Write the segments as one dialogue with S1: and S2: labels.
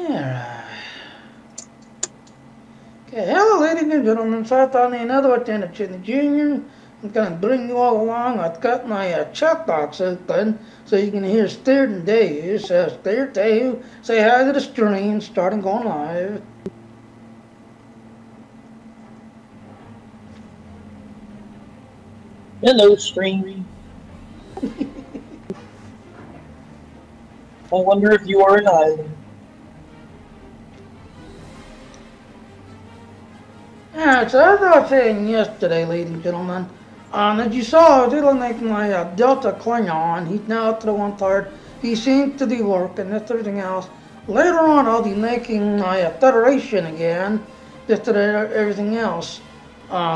S1: Alright. Okay, hello ladies and gentlemen, so I thought another attempt at the Junior. I'm going to bring you all along. I've got my chat box open so you can hear Steer and Dave. So Steer, Dave, say hi to the stream, starting going live.
S2: Hello, stream. I wonder if you are an island.
S1: Alright, so as I was saying yesterday, ladies and gentlemen, as you saw, I was making my Delta Klingon. He's now up to the 1/3. He seems to be working, that's everything else. Later on, I'll be making my Federation again, just to everything else.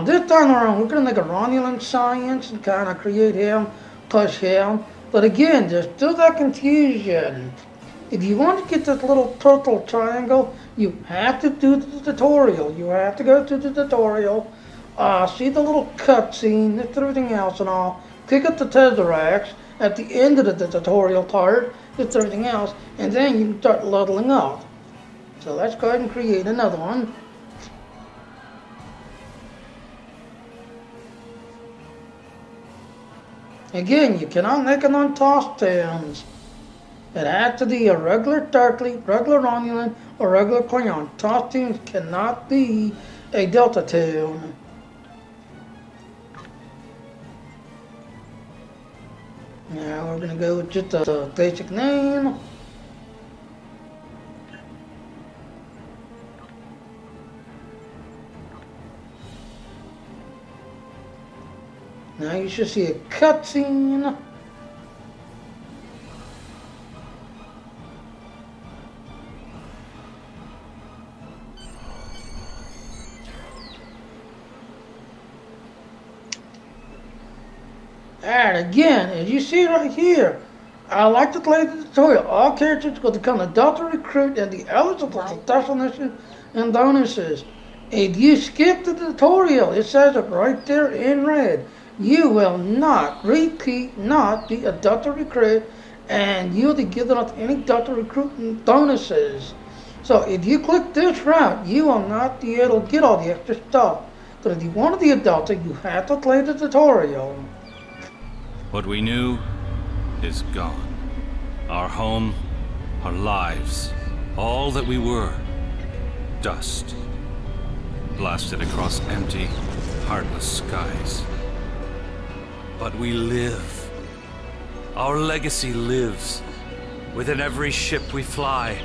S1: This time around, we're going to make a Romulan science and kind of create him, push him. But again, there's still that confusion. If you want to get this little turtle triangle, you have to do the tutorial. You have to go to the tutorial, see the little cutscene, that's everything else and all. Pick up the Tesseracts at the end of the tutorial part, that's everything else, and then you can start leveling up. So let's go ahead and create another one. Again, you cannot make it on toss towns. It has to be a regular Starfleet, regular Romulan, or regular Klingon. Toss towns cannot be a Delta town. Now we're going to go with just a basic name. Now you should see a cutscene. And again, as you see right here, I like to play the tutorial. All characters will become a Delta recruit and the eligible for definition and bonuses. If you skip the tutorial, it says it right there in red. You will not, repeat, not be a Delta recruit, and you'll be given up any Delta recruitment bonuses. So if you click this route, you will not be able to get all the extra stuff. But if you want to be a Delta, you have to play the tutorial.
S3: What we knew is gone. Our home, our lives, all that we were, dust. Blasted across empty, heartless skies. But we live. Our legacy lives within every ship we fly,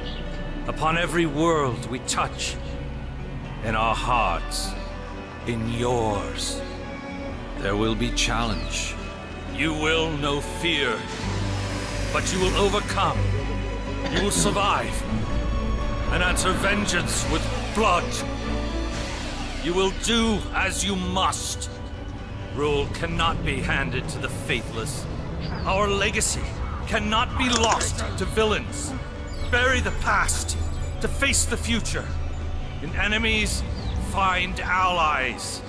S3: upon every world we touch, in our hearts, in yours. There will be challenge. You will know fear, but you will overcome. You will survive and answer vengeance with blood. You will do as you must. Rule cannot be handed to the faithless. Our legacy cannot be lost to villains. Bury the past to face the future. In enemies, find allies.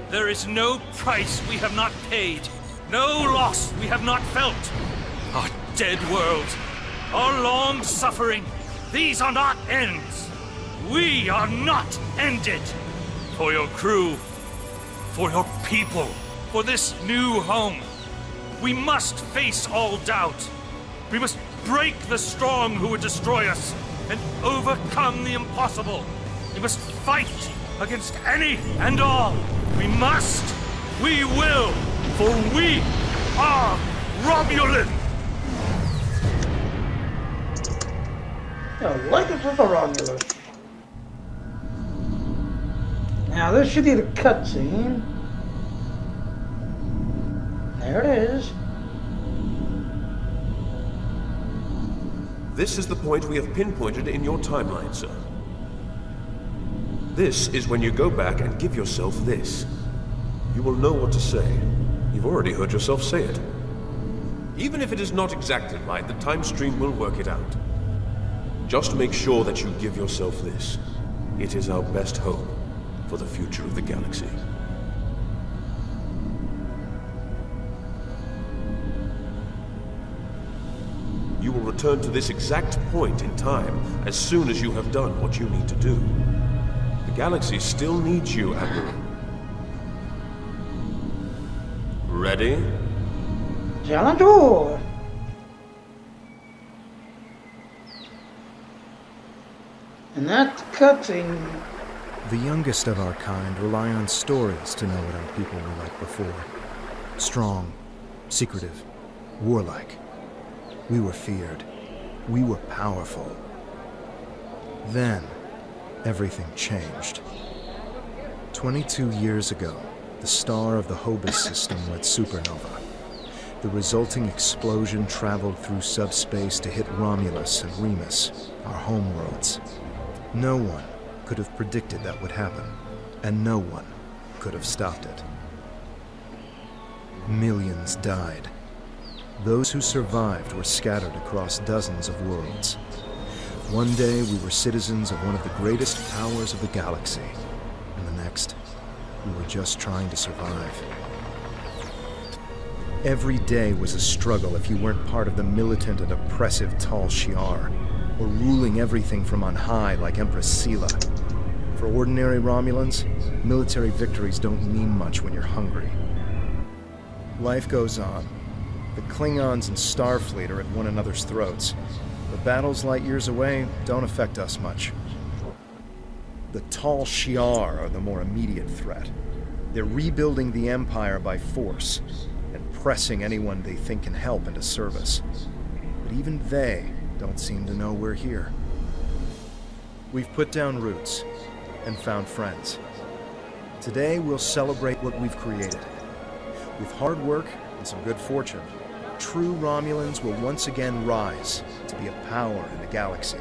S3: There is no price we have not paid. No loss we have not felt. Our dead world, our long suffering, these are not ends. We are not ended. For your crew, for your people, for this new home, we must face all doubt. We must break the strong who would destroy us and overcome the impossible. We must fight against any and all. We must, we will, for we are Romulan!
S1: The legacy of the Romulans. Now this should be the cutscene. There it is.
S4: This is the point we have pinpointed in your timeline, sir. This is when you go back and give yourself this. You will know what to say. You've already heard yourself say it. Even if it is not exactly right, the time stream will work it out. Just make sure that you give yourself this. It is our best hope for the future of the galaxy. You will return to this exact point in time as soon as you have done what you need to do. The galaxy still needs you, Admiral. Ready?
S1: Challenge war. And that's the cutscene.
S5: The youngest of our kind rely on stories to know what our people were like before. Strong, secretive, warlike. We were feared. We were powerful. Then, everything changed. 22 years ago, the star of the Hobus system went supernova. The resulting explosion traveled through subspace to hit Romulus and Remus, our homeworlds. No one could have predicted that would happen, and no one could have stopped it. Millions died. Those who survived were scattered across dozens of worlds. One day we were citizens of one of the greatest powers of the galaxy, and the next, we were just trying to survive. Every day was a struggle if you weren't part of the militant and oppressive Tal Shiar, or ruling everything from on high like Empress Sela. For ordinary Romulans, military victories don't mean much when you're hungry. Life goes on. The Klingons and Starfleet are at one another's throats. The battles light years away don't affect us much. The Tal Shiar are the more immediate threat. They're rebuilding the Empire by force, and pressing anyone they think can help into service. But even they don't seem to know we're here. We've put down roots and found friends. Today we'll celebrate what we've created. With hard work and some good fortune, true Romulans will once again rise to be a power in the galaxy.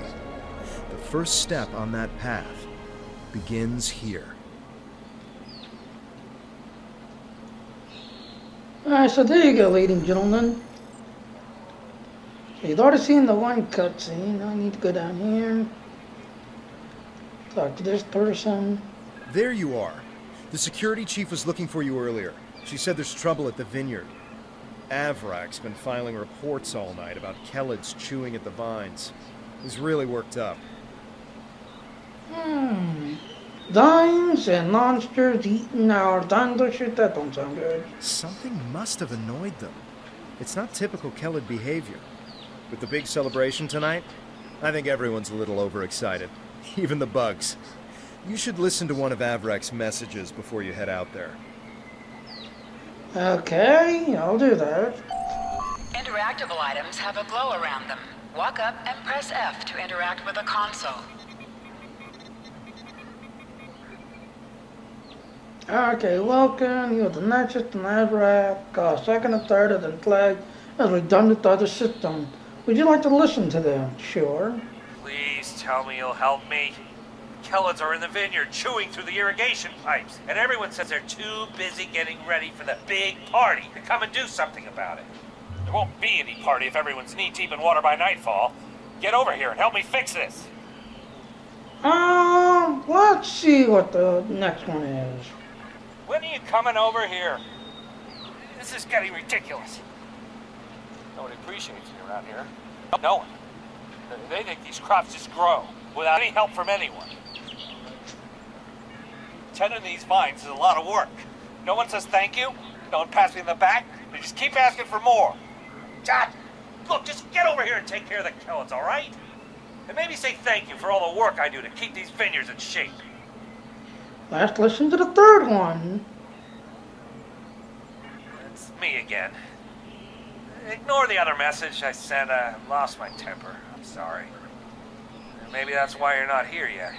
S5: The first step on that path begins here.
S1: Alright, so there you go, ladies and gentlemen. So you've already seen the one cutscene. I need to go down here. Talk to this person.
S5: There you are. The security chief was looking for you earlier. She said there's trouble at the vineyard. Avrak's been filing reports all night about Kelids chewing at the vines. He's really worked up.
S1: Vines and monsters eating our thundershit, that don't sound good.
S5: Something must have annoyed them. It's not typical Kelid behavior. With the big celebration tonight, I think everyone's a little overexcited. Even the bugs. You should listen to one of Avrak's messages before you head out there.
S1: Okay, I'll do that.
S6: Interactable items have a glow around them. Walk up and press F to interact with a console.
S1: Okay, welcome. You're the nicest in Avrak. Second and third of the flag as redundant to other systems. Would you like to listen to them? Sure.
S7: Please tell me you'll help me. Kelids are in the vineyard chewing through the irrigation pipes, and everyone says they're too busy getting ready for the big party to come and do something about it. There won't be any party if everyone's knee-deep in water by nightfall. Get over here and help me fix this.
S1: Let's see what the next one is.
S7: When are you coming over here? This is getting ridiculous. Nobody appreciates you around here. No one. They think these crops just grow without any help from anyone. Tending these vines is a lot of work. No one says thank you. No one pats me in the back. They just keep asking for more. God, look, just get over here and take care of the Kelids, all right? And maybe say thank you for all the work I do to keep these vineyards in shape.
S1: Let's listen to the third one.
S7: It's me again. Ignore the other message I sent. I lost my temper. I'm sorry. Maybe that's why you're not here yet.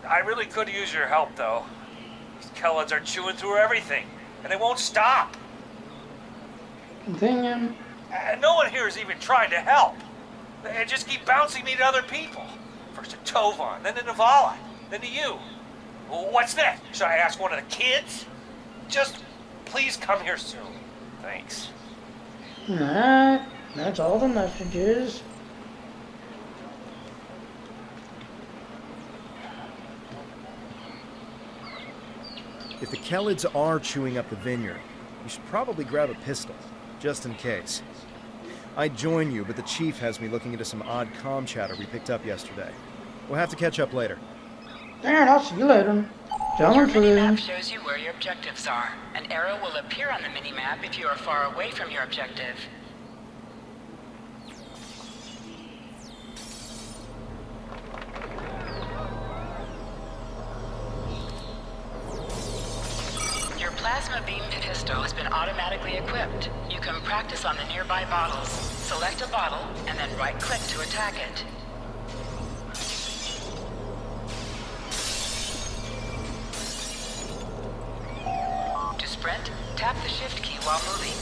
S7: I really could use your help, though. These Kelids are chewing through everything, and they won't stop.
S1: Continue.
S7: And no one here is even trying to help. They just keep bouncing me to other people. First to Tovan, then to Navala, then to you. What's next? Should I ask one of the kids? Just please come here soon. Thanks.
S1: Alright, that's all the messages.
S5: If the Kelids are chewing up the vineyard, you should probably grab a pistol, just in case. I'd join you, but the chief has me looking into some odd comm chatter we picked up yesterday. We'll have to catch up later.
S1: Alright, I'll see you later.
S6: Your minimap shows you where your objectives are. An arrow will appear on the minimap if you are far away from your objective. Your plasma beam pistol has been automatically equipped. You can practice on the nearby bottles. Select a bottle and then right-click to attack it. To sprint, tap the shift key while moving.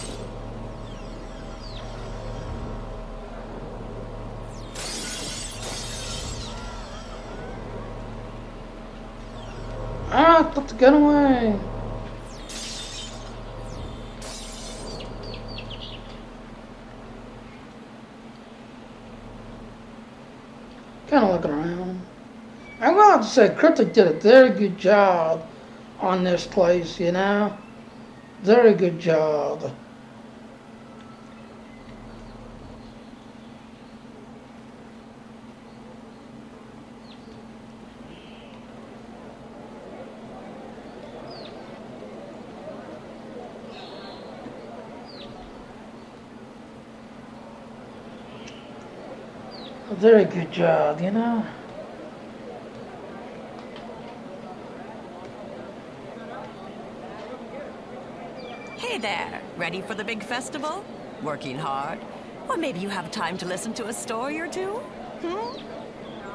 S1: Ah, put the gun away. Kind of looking around. I'm going to have to say, Cryptic did a very good job on this place, you know? Very good job. A very good job, you know?
S8: Hey there, ready for the big festival? Working hard? Or maybe you have time to listen to a story or two?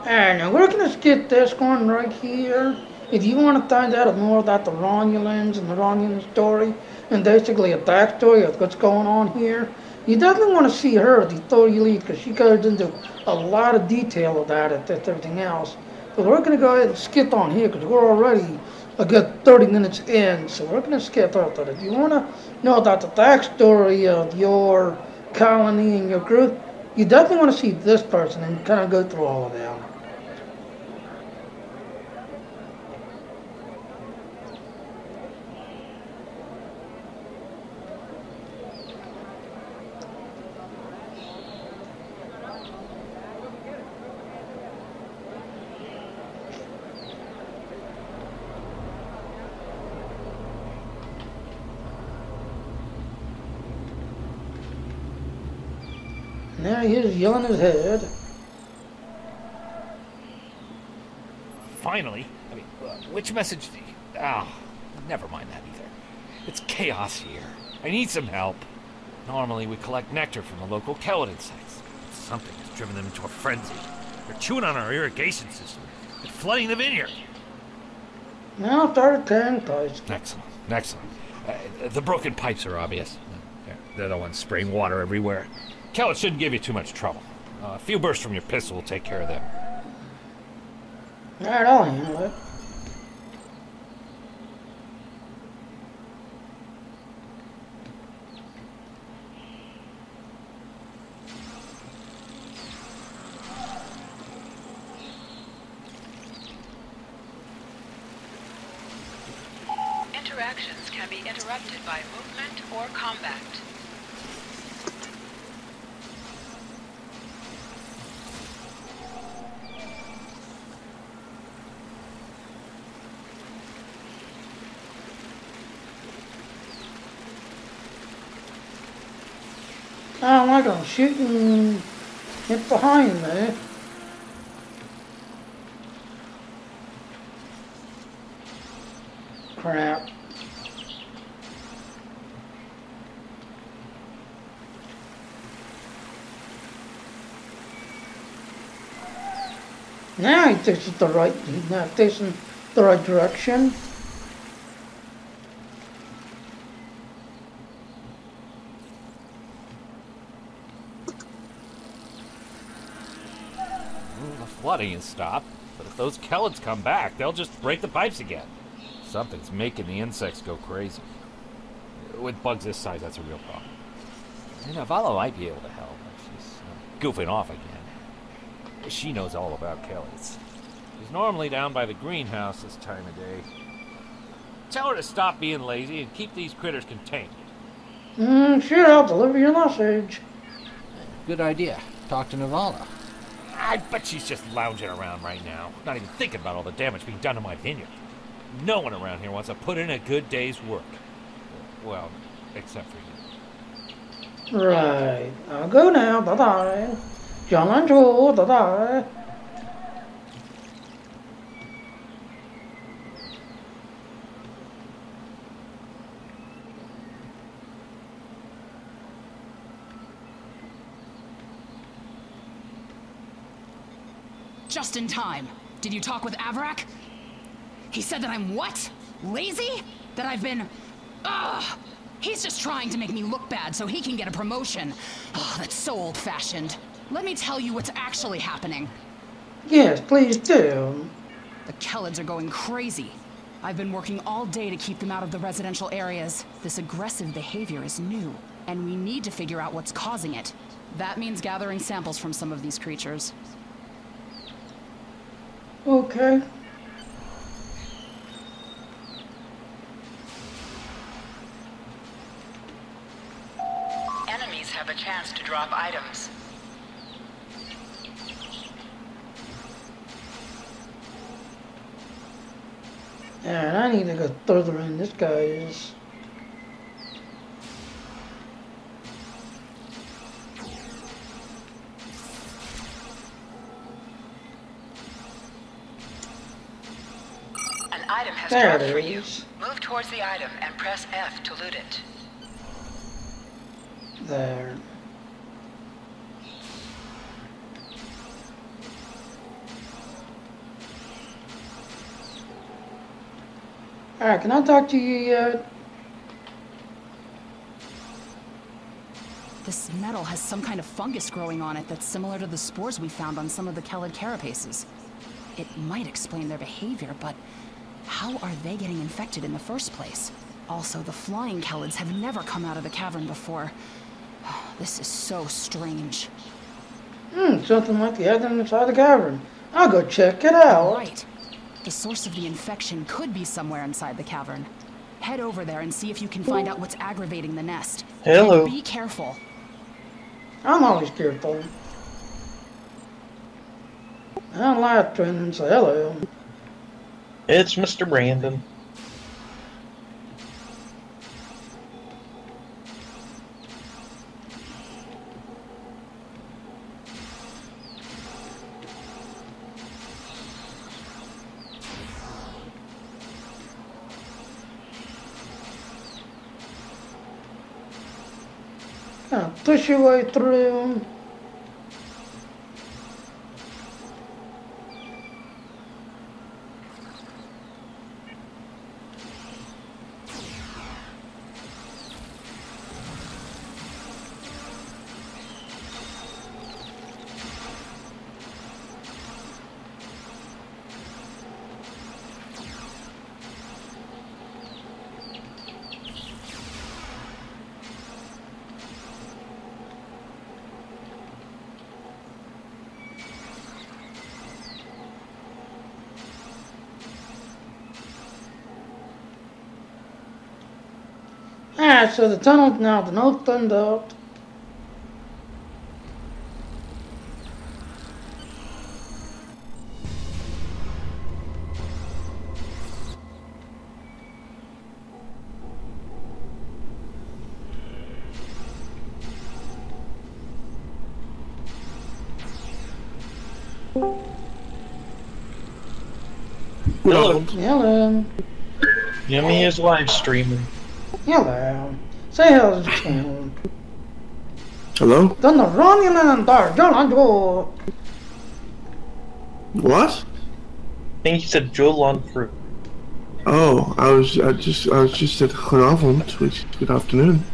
S1: And we're going to skip this one right here. If you want to find out more about the Romulans and the Romulan story, and basically a backstory of what's going on here, you definitely want to see her before you leave, because she goes into a lot of detail about it and everything else. But we're going to go ahead and skip on here, because we're already a good 30 minutes in, so we're going to skip over it. If you want to know about the backstory of your colony and your group, you definitely want to see this person and kind of go through all of them. And there he is, yelling his head.
S7: Finally? I mean, which message do you... Oh, never mind that either. It's chaos here. I need some help. Normally we collect nectar from the local Collecting sites. Something has driven them into a frenzy. They're chewing on our irrigation system. It's flooding the vineyard.
S1: Now start tearing pipes.
S7: Excellent, excellent. The broken pipes are obvious. They're the ones spraying water everywhere. Kellett shouldn't give you too much trouble. A few bursts from your pistol will take care of them.
S1: Alright, I'll handle it.
S6: Interactions can be interrupted by movement or combat.
S1: I don't like them shooting it behind me. Crap. Now he thinks it's the right, he's not facing the right direction.
S7: The flooding has stopped, but if those Kellets come back, they'll just break the pipes again. Something's making the insects go crazy. With bugs this size, that's a real problem. And Avala might be able to help. She's goofing off again. She knows all about Kellets. She's normally down by the greenhouse this time of day. Tell her to stop being lazy and keep these critters contained.
S1: Sure, I'll deliver your message.
S9: Good idea. Talk to Navala.
S7: I bet she's just lounging around right now, not even thinking about all the damage being done to my vineyard. No one around here wants to put in a good day's work. Well, except for you.
S1: Right. I'll go now. Bye-bye. 讲完之后，拜拜。
S10: Just in time. Did you talk with Avrak? He said that I'm what? Lazy? That I've been... Ugh! He's just trying to make me look bad so he can get a promotion. Oh, that's so old-fashioned. Let me tell you what's actually happening.
S1: Yes, please do.
S10: The Kellids are going crazy. I've been working all day to keep them out of the residential areas. This aggressive behavior is new, and we need to figure out what's causing it. That means gathering samples from some of these creatures.
S1: Okay.
S6: Enemies have a chance to drop items.
S1: And I need to go further in. This guy is...
S6: An item has
S1: There
S6: dropped
S1: it
S6: for you.
S1: is.
S6: Move towards the item and press F to loot it.
S1: There. Alright, can I talk to you yet?
S10: This metal has some kind of fungus growing on it that's similar to the spores we found on some of the Kellid carapaces. It might explain their behavior, but how are they getting infected in the first place? Also, the flying Kellids have never come out of the cavern before. This is so strange.
S1: Something like the other inside the cavern. I'll go check it out.
S10: Right. The source of the infection could be somewhere inside the cavern. Head over there and see if you can find out what's aggravating the nest.
S2: Hello.
S10: And be careful.
S1: I'm always careful. I laugh to him and say hello.
S2: It's Mr. Brandon.
S1: Kind of push your way through. Alright, so the tunnel's now been opened up.
S2: Hello.
S1: Hello.
S2: Yummy is live streaming.
S1: Hello. Say hello to the channel.
S11: Hello?
S1: Then the Romulan and Dar.
S11: What?
S2: I think he said Jolan Fruit.
S11: Oh, I was just at Goedenavond, which is good afternoon.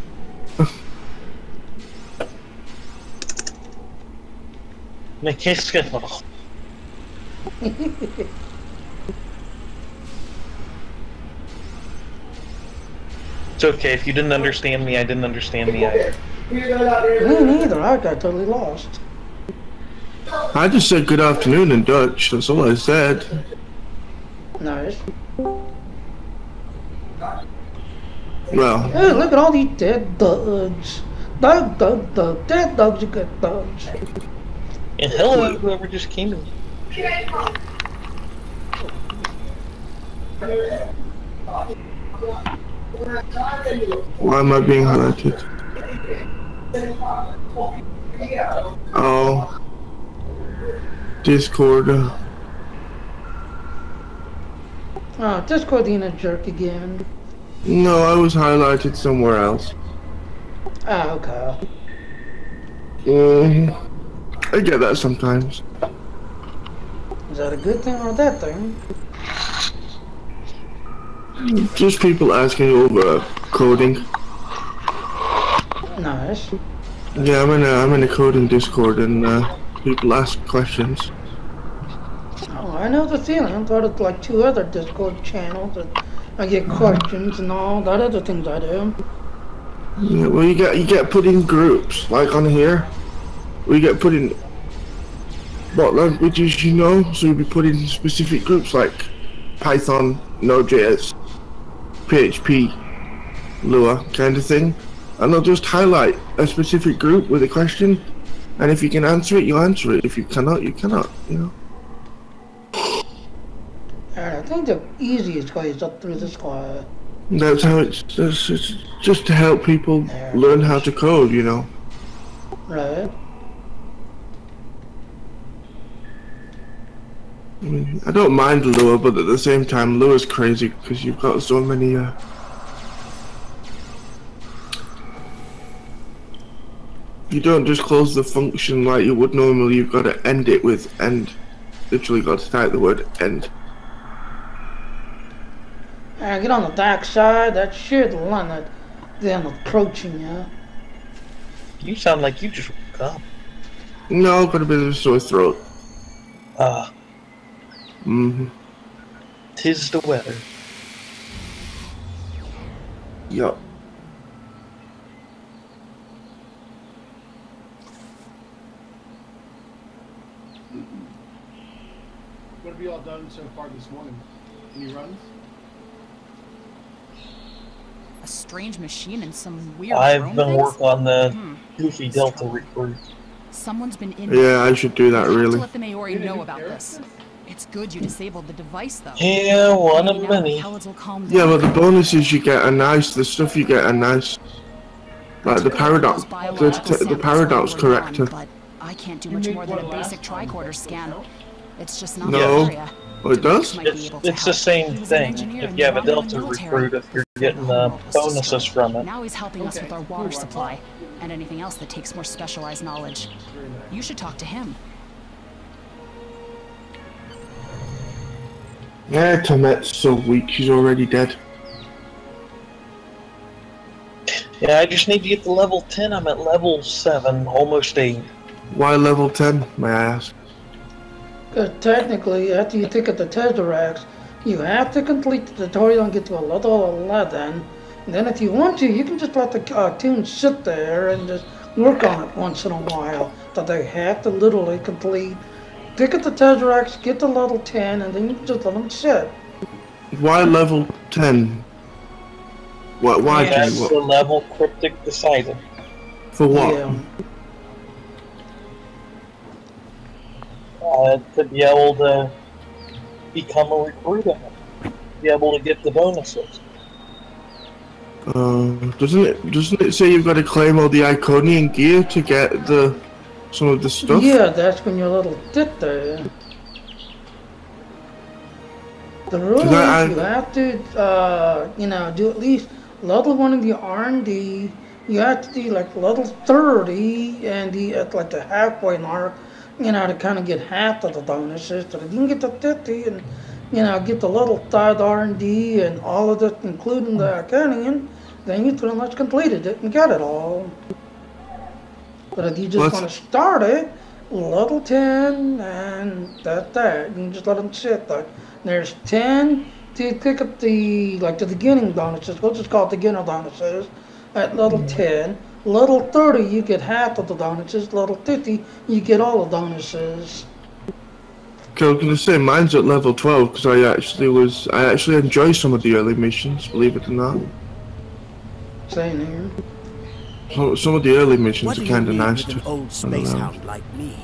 S2: It's okay, if you didn't understand me, I didn't understand me either.
S1: Me neither, I got totally lost.
S11: I just said good afternoon in Dutch, that's all I said.
S1: Nice.
S11: Well,
S1: Hey, look at all these dead bugs. Dog. Dead dogs are good dogs.
S2: And hello, whoever just came in.
S11: Why am I being highlighted? Oh. Discord.
S1: Oh, Discord being a jerk again.
S11: No, I was highlighted somewhere else.
S1: Ah, okay.
S11: I get that sometimes.
S1: Is that a good thing or a bad thing?
S11: Just people asking over coding.
S1: Nice.
S11: Yeah, I'm in a coding Discord and people ask questions.
S1: Oh, I know the feeling. I've got like 2 other Discord channels that I get questions and all that other things I do.
S11: Yeah, well, you get put in groups like on here. We get put in what languages you know, so you'll be put in specific groups like Python, Node.js, PHP, Lua kind of thing, and they'll just highlight a specific group with a question, and if you can answer it, you answer it. If you cannot, you cannot. You know.
S1: And I think the easiest way is up through this class.
S11: That's how it's just to help people learn how to code, you know.
S1: Right.
S11: I mean, I don't mind Lua, but at the same time, Lua's crazy because you've got so many. You don't just close the function like you would normally. You've got to end it with end. Literally, got to type the word end.
S1: Get on the dark side. That should limit them approaching you.
S2: You sound like you just woke up.
S11: No, got a bit of a sore throat.
S2: Tis the weather.
S11: Yup.
S5: What have you all done so far this morning? Any runs?
S10: A strange machine and some weird
S2: I've been working on the Goofy Delta recruit.
S10: Someone's been in.
S11: Yeah, I should do that
S10: You have
S11: really.
S10: to let the Maori know about this. It's good you disabled the device, though.
S2: Yeah, one
S10: Maybe
S2: of
S10: now
S2: many.
S10: the pellets will calm down.
S11: Yeah, but the bonuses you get are nice. The stuff you get are nice. Like the Paradox, the Paradox Corrector.
S10: But I can't do much more than a basic tricorder scan. It's just not
S11: No.
S10: my area.
S11: Oh, it does?
S2: It's the same thing. If you have a Delta recruit, if you're getting bonuses from it.
S10: Now he's helping us with our water supply and anything else that takes more specialized knowledge. You should talk to him.
S11: Yeah, Tomette's so weak, she's already dead.
S2: Yeah, I just need to get to level 10. I'm at level 7, almost 8.
S11: Why level 10, may I ask?
S1: Because technically, after you take the Tesseracts, you have to complete the tutorial and get to a level 11. And then if you want to, you can just let the cartoons sit there and just work on it once in a while. But they have to literally complete. Take the Tesseracts, get to level 10, and then you can just let them sit.
S11: Why level 10? Why
S2: That's
S11: do you?
S2: the level Cryptic Decider.
S11: For what?
S1: Yeah.
S2: To be able to become a recruiter, be able to get the bonuses.
S11: Doesn't it say you've got to claim all the Iconian gear to get some of the stuff?
S1: Yeah, that's when your little tit there. The rule is you have to, do at least level 1 of the R&D. You have to do like level 30 and at like the halfway mark, to kind of get half of the bonuses. So if you can get to 50 and, get the level 5 R&D and all of it, including the Iconian, then you pretty much completed it and got it all. But if you just want to start it, level 10, and that's that. You can just let them sit there. There's 10 to pick up the beginning bonuses. We'll just call it beginner bonuses at level 10. Level 30, you get half of the bonuses. Level 50, you get all the bonuses.
S11: Okay, I was gonna say mine's at level 12 because I actually enjoy some of the early missions, believe it or not.
S1: Same here.
S11: So, some of the early missions
S12: What
S11: are
S12: do
S11: kind
S12: you
S11: of
S12: need
S11: nice
S12: with
S11: to
S12: an old
S11: run
S12: space
S11: around.
S12: hound like me?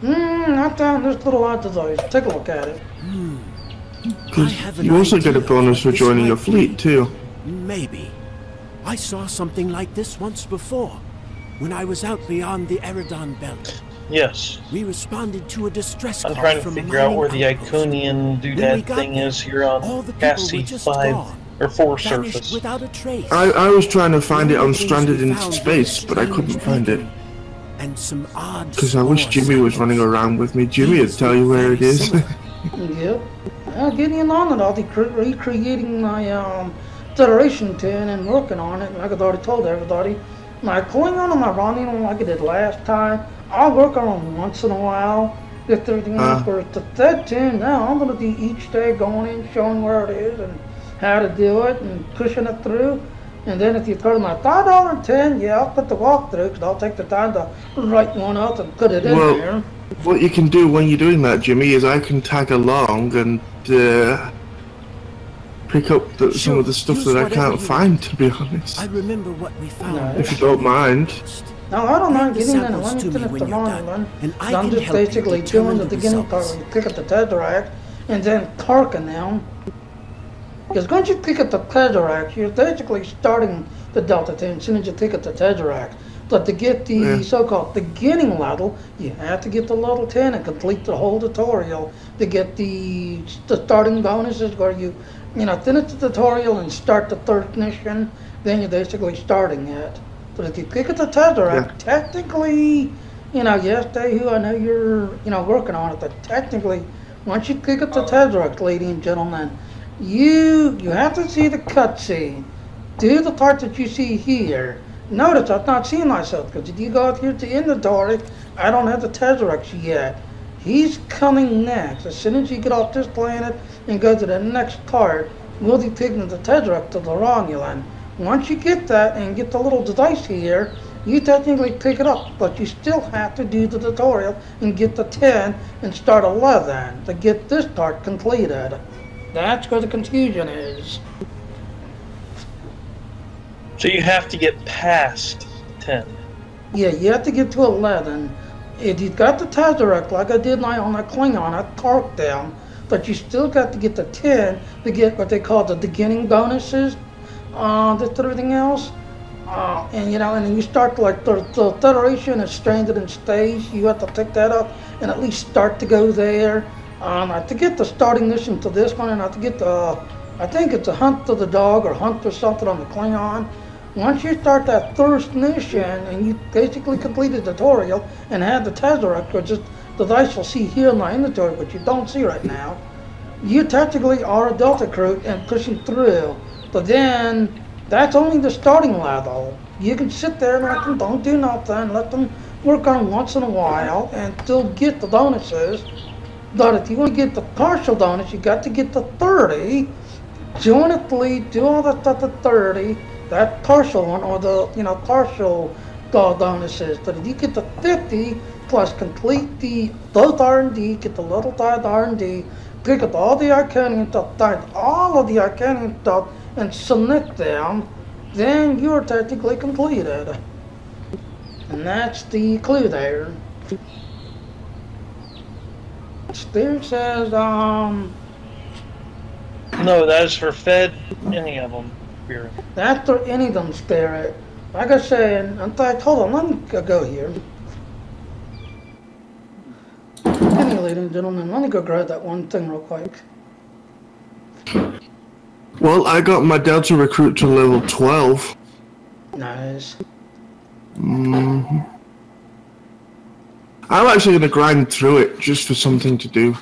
S1: Not down this little odd device. Take a look at it.
S11: Because you also get a bonus for joining your fleet too.
S12: Maybe. I saw something like this once before, when I was out beyond the Eridon belt.
S2: Yes.
S12: We responded to a distress call
S2: I'm trying to
S12: from
S2: figure out where the
S12: outpost.
S2: Iconian doodad thing is here on Cassie 5 or 4 surface.
S12: Without a trace.
S11: I was trying to find it on Stranded in Space, but I couldn't find it.
S12: And some odd
S11: Because I wish Jimmy was running around with me. Jimmy would tell you where it is.
S1: Yep. Getting on it, I'll be recreating my Federation tin and working on it. Like I've already told everybody, my Klingon and my Romulan, like I did last time, I'll work on them once in a while. If everything else, whereas the Fed tin, now I'm going to do each day going in, showing where it is and how to do it and pushing it through. And then if you go to my $5.10, yeah, I'll put the walkthrough because I'll take the time to write one up and put it in there.
S11: What you can do when you're doing that, Jimmy, is I can tag along and pick up some of the stuff that I can't find, to be honest.
S12: I remember what we found.
S11: If you don't mind.
S1: Now, I don't mind getting in and running to the Romulan. I'm just basically doing the beginning part where you pick up the Tesseract and then parking them. Because once you pick up the Tesseract, you're basically starting the Delta 10 as soon as you pick up the Tesseract. But to get the so-called beginning level, you have to get the level 10 and complete the whole tutorial to get the starting bonuses where you finish the tutorial and start the third mission, then you're basically starting it. But if you pick up the Tesseract, technically, yes, Dehu, I know you're, working on it, but technically, once you pick up the Tesseract, ladies and gentlemen, you have to see the cutscene. Do the part that you see here. Notice I've not seen myself, because if you go out here to inventory, I don't have the Tesseract yet. He's coming next. As soon as you get off this planet and go to the next part, we'll be picking the Tesseract to the Romulan. Once you get that and get the little device here, you technically pick it up, but you still have to do the tutorial and get the 10 and start 11 to get this part completed. That's where the confusion is.
S2: So you have to get past 10.
S1: Yeah, you have to get to 11. If you've got the Tesseract, like I did on that Klingon, I parked them, but you still got to get the 10 to get what they call the beginning bonuses, just everything else. And then you start like the Federation is stranded in space. You have to pick that up and at least start to go there. To get the starting mission to this one, and I have to get the, I think it's a Hunt for the Dog or Hunt for something on the Klingon. Once you start that first mission and you basically complete the tutorial and have the Tesseract, which is the device you'll see here in my inventory, but you don't see right now, you technically are a Delta crew and pushing through. But then, that's only the starting level. You can sit there and let them don't do nothing, let them work on once in a while and still get the bonuses. But if you want to get the partial bonus, you got to get the 30, join a fleet, do all that stuff at 30, that partial one, or the, partial bonuses. But if you get the 50, plus complete both R&D, get the level 5 R&D, pick up all the Iconian stuff, find all of the Iconian stuff, and submit them, then you're technically completed. And that's the clue there. There says,
S2: No, that is for Fed, any of them. Spirit.
S1: That's for any of them, Spirit. Like I said, in fact, hold on, let me go here. Anyway, ladies and gentlemen, let me go grab that one thing real quick.
S11: Well, I got my Delta recruit to level 12.
S1: Nice.
S11: I'm actually going to grind through it just for something to do.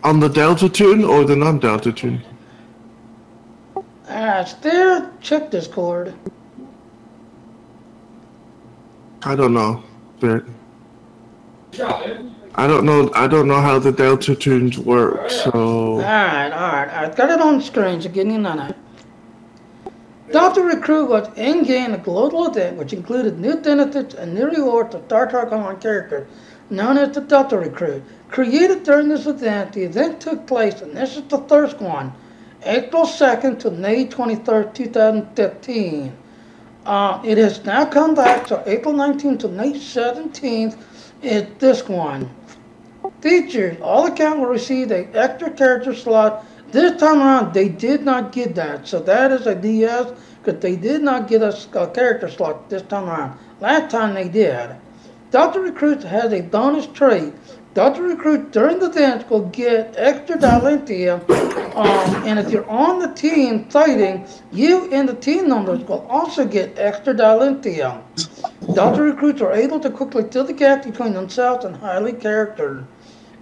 S11: On the Delta tune or the non-Delta tune?
S1: Still check Discord.
S11: I don't know, but I don't know how the Delta tunes work, so...
S1: Alright, I've got it on screen, so get in on it. Delta Recruit was in-game a global event which included new benefits and new rewards to Star Trek Online characters, known as the Delta Recruit. Created during this event, the event took place, and this is the first one, April 2nd to May 23rd, 2015. It has now come back, so April 19th to May 17th is this one. Features, all accounts will receive an extra character slot. This time around, they did not get that, so that is a DS, because they did not get a character slot this time around. Last time they did. Delta Recruit has a bonus trait. Delta Recruit during the dance will get extra Dalentia, and if you're on the team fighting, you and the team members will also get extra Dalentia. Delta Recruits are able to quickly fill the gap between themselves and highly charactered.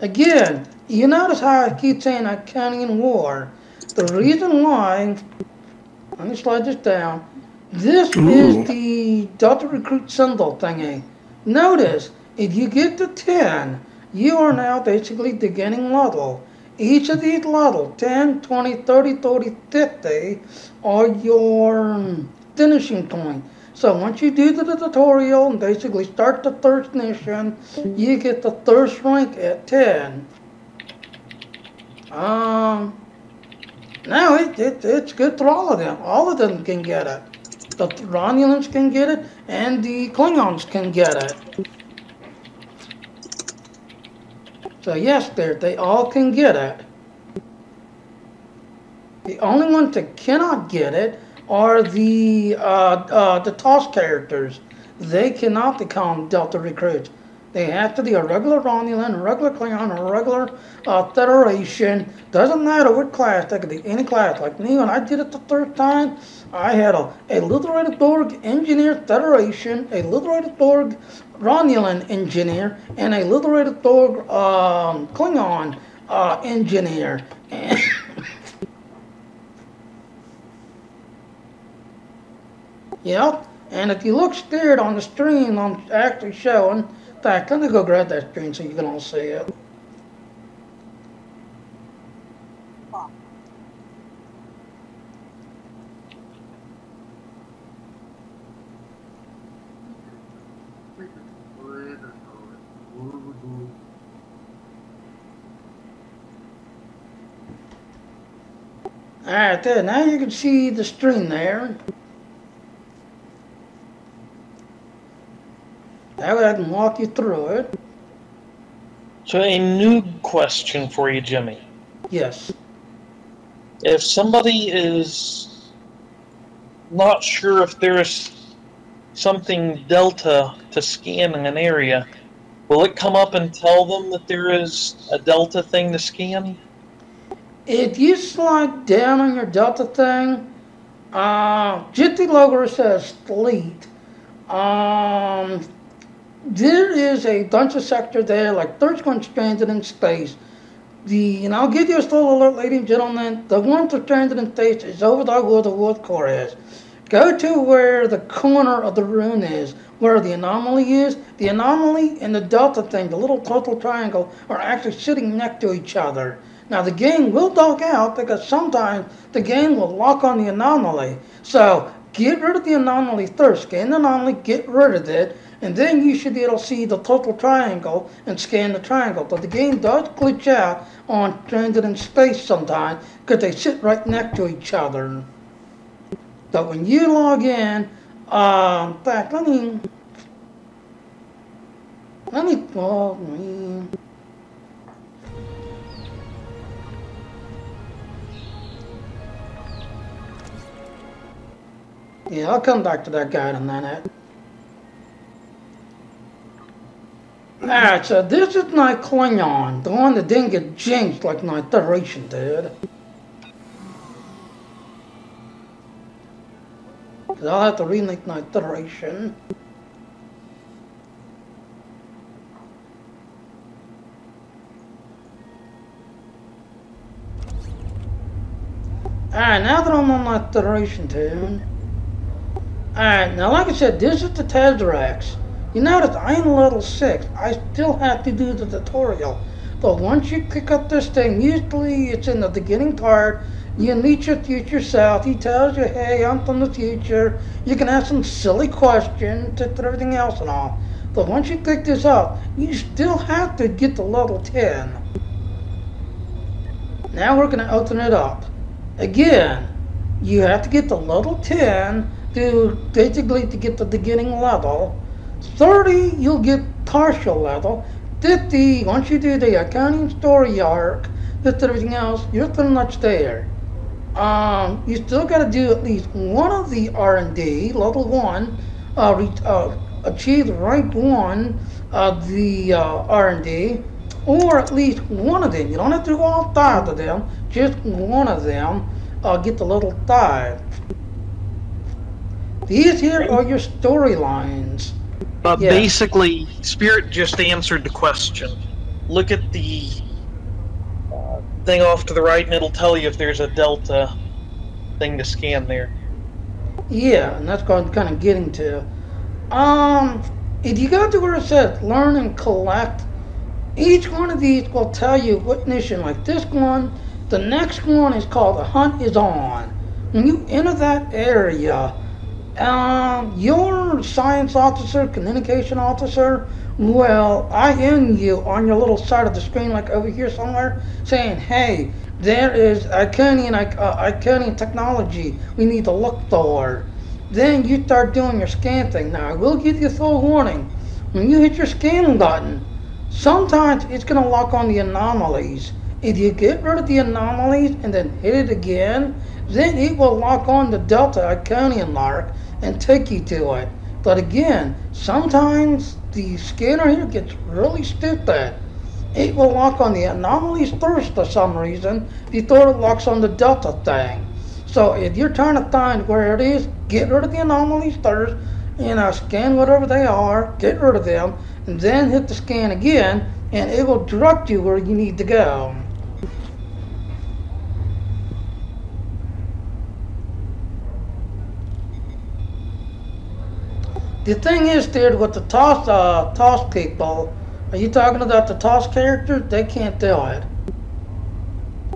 S1: Again, you notice how I keep saying Iconian War. The reason why, let me slide this down, this is the Delta Recruit symbol thingy. Notice, if you get to 10, you are now basically beginning level. Each of these levels, 10, 20, 30, 40, 50, are your finishing point. So once you do the tutorial and basically start the first mission, you get the first rank at 10. Now it's good for all of them. All of them can get it. The Romulans can get it, and the Klingons can get it. So yes, they all can get it. The only ones that cannot get it are the TOS characters. They cannot become Delta Recruits. They have to be a regular Romulan, a regular Klingon, a regular Federation. Doesn't matter what class. They could be any class. Like me, when I did it the third time, I had a Liberated Borg Engineer Federation, a Liberated Borg Romulan Engineer, and a Liberated Borg Klingon Engineer. And yep, and if you look scared on the stream, I'm actually showing. In fact, let me go grab that screen so you can all see it. Alright, there, now you can see the stream there. That way I can walk you through it.
S2: So a new question for you, Jimmy.
S1: Yes.
S2: If somebody is not sure if there's something Delta to scan in an area, will it come up and tell them that there is a Delta thing to scan?
S1: If you slide down on your Delta thing, Jitty logo says Fleet. There is a bunch of sectors there, like Third One stranded in space. And I'll give you a full alert, ladies and gentlemen. The one for stranded in space is over there where the wood core is. Go to where the corner of the rune is, where the anomaly is. The anomaly and the Delta thing, the little total triangle, are actually sitting next to each other. Now the game will dog out because sometimes the game will lock on the anomaly. So get rid of the anomaly first. Scan the anomaly, get rid of it. And then you should be able to see the total triangle and scan the triangle. But the game does glitch out on stranded in space sometimes because they sit right next to each other. But when you log in, in fact, let me log in. Yeah, I'll come back to that guy in a minute. Alright, so this is my Klingon, the one that didn't get jinxed like my Federation did. Because I'll have to remake my Federation. Alright, now that I'm on my Federation tune. Alright, now like I said, this is the Tesseract. You notice I'm level 6. I still have to do the tutorial. But once you pick up this thing, usually it's in the beginning part, You meet your future self. He tells you, hey, I'm from the future. You can ask some silly questions and everything else and all. But once you pick this up, you still have to get to level 10. Now we're going to open it up. Again, you have to get to level 10 to basically to get the beginning level. 30, you'll get partial level. 50, once you do the Iconian story arc, just everything else, you're pretty much there. You still got to do at least one of the R&D, level 1, achieve rank 1 of the R&D, or at least one of them. You don't have to do all 5 of them, just one of them. Get the level 5. These here are your storylines.
S2: But basically, Spirit just answered the question. Look at the thing off to the right, and it'll tell you if there's a Delta thing to scan there.
S1: Yeah, and that's what I'm kind of getting to. If you go to where it says Learn and Collect, each one of these will tell you what mission. Like this one, the next one is called The Hunt is On. When you enter that area, your science officer, communication officer, will IN you on your little side of the screen, like over here somewhere, saying, hey, there is Iconian technology we need to look for. Then you start doing your scan thing. Now, I will give you a full warning. When you hit your scan button, sometimes it's going to lock on the anomalies. If you get rid of the anomalies and then hit it again, then it will lock on the Delta Iconian Arc and take you to it. But again, sometimes the scanner here gets really stupid. It will lock on the anomalies first for some reason before it locks on the Delta thing. So if you're trying to find where it is, get rid of the anomalies first, scan whatever they are, get rid of them, and then hit the scan again, and it will direct you where you need to go. The thing is, dude, with the toss people, are you talking about the toss characters? They can't do it.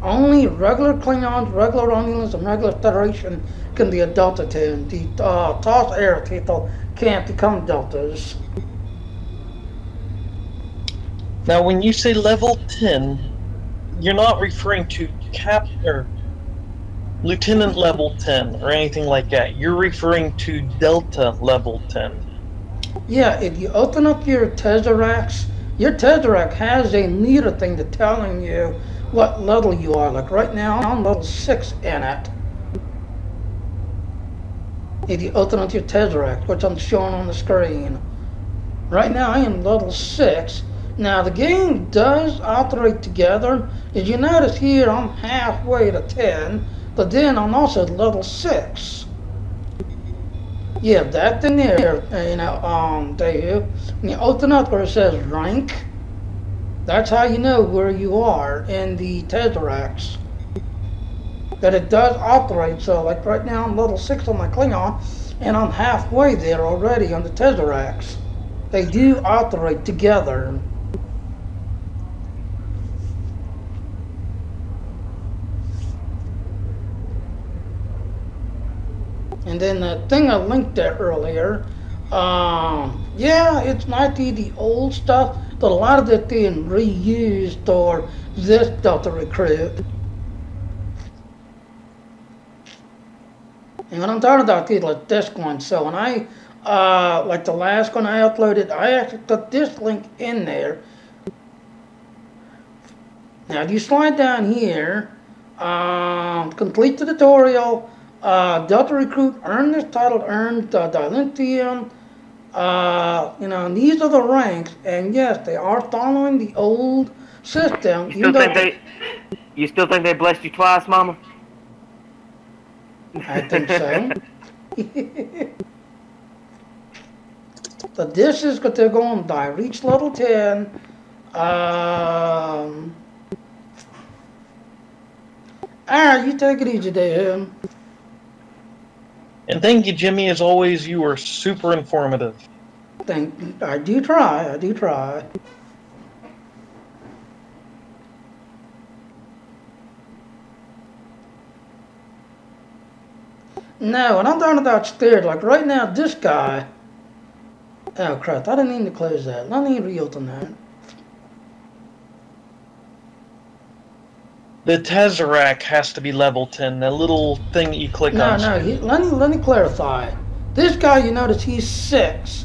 S1: Only regular Klingons, regular Romulans, and regular Federation can be a Delta team. The toss air people can't become Deltas.
S2: Now, when you say level 10, you're not referring to or Lieutenant level 10 or anything like that. You're referring to Delta level 10.
S1: Yeah, if you open up your Tesseract has a meter thing to telling you what level you are. Like right now, I'm level 6 in it. If you open up your Tesseract, which I'm showing on the screen. Right now, I am level 6. Now, the game does operate together. As you notice here, I'm halfway to 10, but then I'm also level 6. Yeah, that thing there, Dave, when you open up where it says rank, that's how you know where you are in the Tesseracts. That it does operate, so like right now I'm level 6 on my Klingon, and I'm halfway there already on the Tesseracts. They do operate together. And then the thing I linked there earlier, yeah, it's not the old stuff, but a lot of it being reused for this Delta Recruit. And when I'm talking about like this one, so when I, like the last one I uploaded, I actually put this link in there. Now if you slide down here, complete the tutorial, Delta Recruit, earn this title, earn the Dilithium, and these are the ranks, and yes, they are following the old system.
S13: You still think they blessed you twice, Mama?
S1: I think so. But this is what they're going by. Reach level 10. Alright, you take it easy, Dave.
S2: And thank you, Jimmy. As always, you are super informative.
S1: I do try. No, and I'm down about scared. Like right now, this guy. Oh crap! I didn't mean to close that. Let me reopen that.
S2: The Tesseract has to be level 10. The little thing that you click on.
S1: No, let me clarify. This guy, you notice he's 6.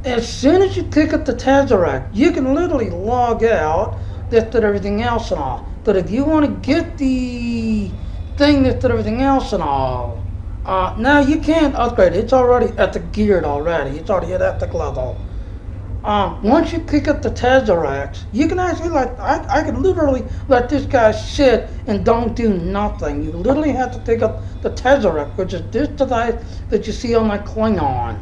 S1: As soon as you pick up the Tesseract, you can literally log out that did everything else and all. But if you want to get the thing that did everything else and all, now you can't upgrade it. It's already at the geared already. It's already at epic level. Once you pick up the Tesseract, you can actually, like, I could literally let this guy sit and don't do nothing. You literally have to pick up the Tesseract, which is this device that you see on my Klingon.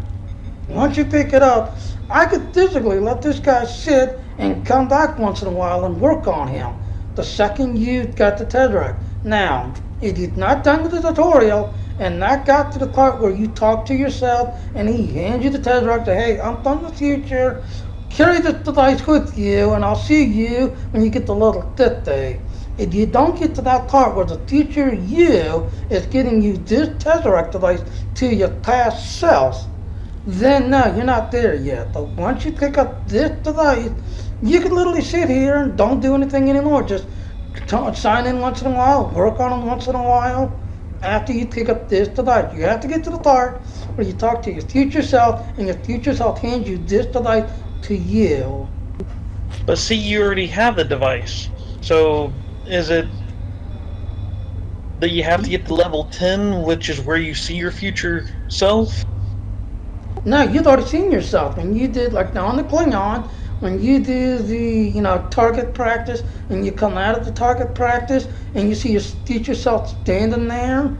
S1: Once you pick it up, I could physically let this guy sit and come back once in a while and work on him. The second you got the Tesseract. Now, if you've not done the tutorial and not got to the part where you talk to yourself and he hands you the Tesseract, say, hey, I'm from the future, carry this device with you and I'll see you when you get the little day. If you don't get to that part where the future you is getting you this Tesseract device to your past self, then no, you're not there yet. But once you pick up this device, you can literally sit here and don't do anything anymore. Just sign in once in a while, work on them once in a while. After you pick up this device, you have to get to the part where you talk to your future self, and your future self hands you this device to you.
S2: But see, you already have the device. So, is it that you have to get to level 10, which is where you see your future self?
S1: No, you'd already seen yourself when you did, like now on the Klingon, when you do the, target practice, and you come out of the target practice, and you see your future self standing there,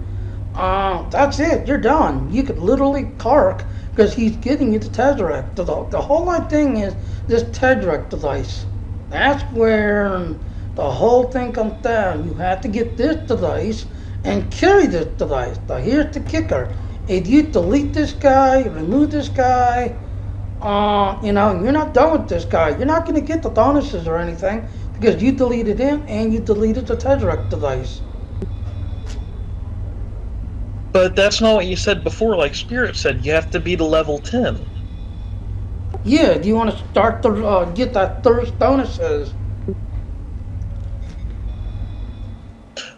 S1: that's it, you're done. You could literally park, because he's getting you the Tesseract. The whole thing is this Tesseract device. That's where the whole thing comes down. You have to get this device, and carry this device. Now here's the kicker. If you delete this guy, remove this guy, you're not done with this guy. You're not going to get the bonuses or anything because you deleted him and you deleted the Tesseract device.
S2: But that's not what you said before. Like Spirit said, you have to be to level 10.
S1: Yeah, do you want to start to get that thirst bonuses?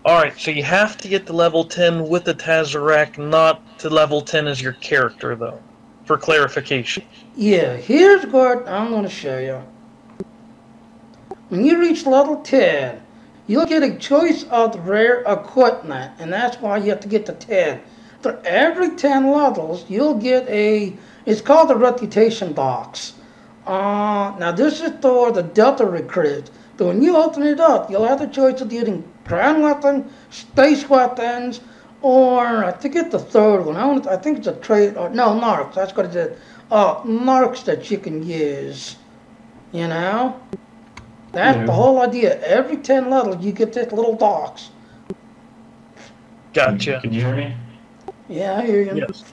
S2: Alright, so you have to get to level 10 with the Tesseract, not to level 10 as your character, though. For clarification.
S1: Yeah, here's what I'm going to show you. When you reach level 10, you'll get a choice of rare equipment, and that's why you have to get to 10. For every 10 levels, you'll get it's called a reputation box. Now this is for the Delta recruit. So when you open it up, you'll have the choice of getting ground weapon, space weapons, or I forget the third one. I think it's a trait, or no, marks. That's what it is. Marks that you can use. That's the whole idea. Every 10 levels, you get this little box.
S2: Gotcha.
S14: Can you hear me?
S1: Yeah, I hear you.
S14: Yes.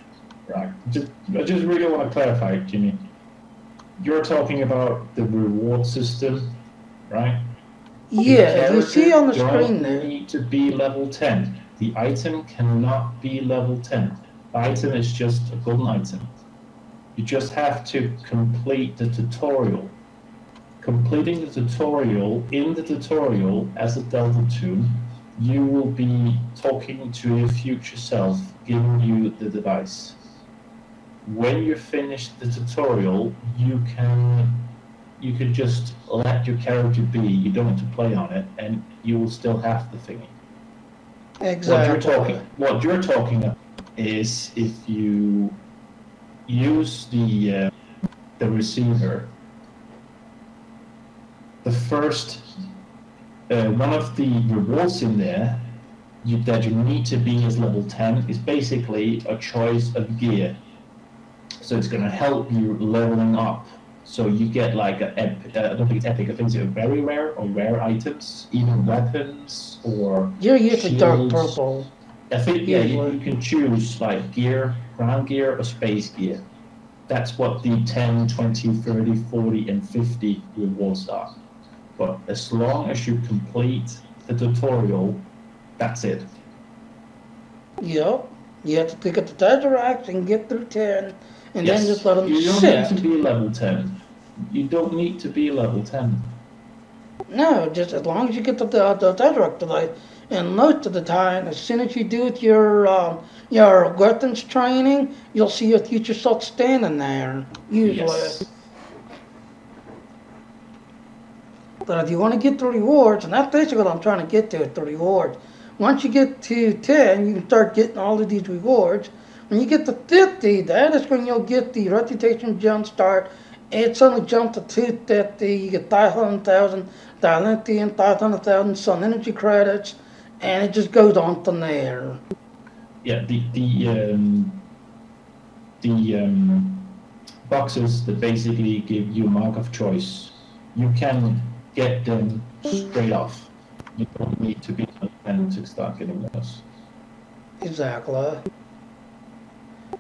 S14: Right. I just really want to clarify, Jimmy. You're talking about the reward system, right?
S1: Yeah, you see on the screen there.
S14: You need to be level 10. The item cannot be level 10. The item is just a golden item. You just have to complete the tutorial. Completing the tutorial, in the tutorial, as a Delta Toon, you will be talking to your future self, giving you the device. When you finish the tutorial, you can just let your character be. You don't have to play on it, and you will still have the thingy.
S1: Exactly.
S14: What you're talking about is if you use the receiver, the first one of the rewards in there that you need to be as level 10 is basically a choice of gear. So it's going to help you leveling up. So you get like I don't think it's epic. I think it's very rare or rare items, even weapons or
S1: you're usually dark
S14: shields.
S1: purple.
S14: I think you can choose like gear, ground gear or space gear. That's what the 10, 20, 30, 40 and 50 rewards are. But as long as you complete the tutorial, that's it.
S1: Yep. You have to get the Tesseract and get through 10, and then just let them
S14: you don't
S1: sit.
S14: need to be level 10. You don't need to be level 10.
S1: No, just as long as you get the Tesseract today. And most of the time, as soon as you do with your weapons training, you'll see yourself standing there, usually.
S14: Yes.
S1: But if you want to get the rewards, and that's basically what I'm trying to get to, the rewards. Once you get to 10, you can start getting all of these rewards. When you get to 50, that is when you'll get the Reputation Jumpstart. It's only jumped to 250. You get 500,000 Dilithium, 500,000 Sun Energy credits, and it just goes on from there.
S14: Yeah, the boxes that basically give you a mark of choice, you can get them straight off. You don't need to be and to start getting those.
S1: Exactly.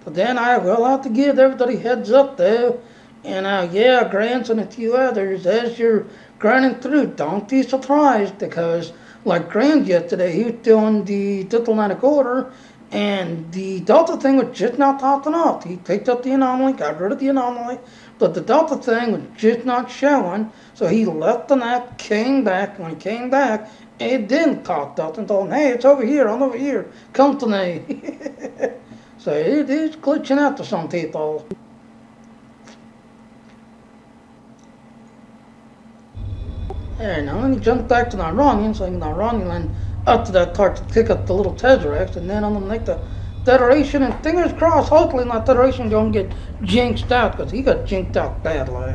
S1: But then I will have to give everybody heads up though. And yeah, Grants and a few others, as you're grinding through, don't be surprised, because like Grant yesterday, he was doing the diplomatic order, and the Delta thing was just not popping up. He picked up the anomaly, got rid of the anomaly, but the Delta thing was just not showing, so he left the map, came back. When he came back, it didn't pop up, and told him, hey, it's over here, I'm over here, come to me. So it is glitching out to some people. There, now let me jump back to Iranian, so I can Iranian up to that part to pick up the little Tesseract, and then I'm going to make the Federation, and fingers crossed, hopefully my Federation don't get jinxed out, because he got jinxed out badly.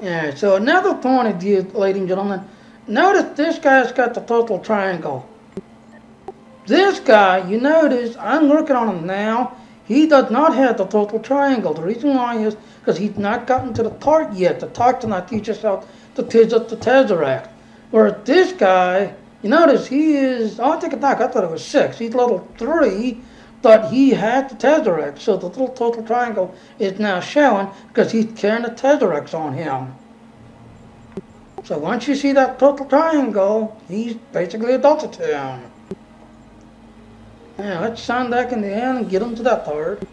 S1: Yeah, so another point of view, ladies and gentlemen, notice this guy's got the total triangle. This guy, you notice, I'm working on him now, he does not have the total triangle. The reason why is because he's not gotten to the part yet. The part to not teach us how to pick up the Tesseract. Whereas this guy, you notice he is, oh, I take it back, I thought it was 6. He's level 3, but he had the Tesseract. So the little total triangle is now showing because he's carrying the Tesseracts on him. So once you see that total triangle, he's basically adulted to him. Yeah, let's sign back in the end and get him to that part.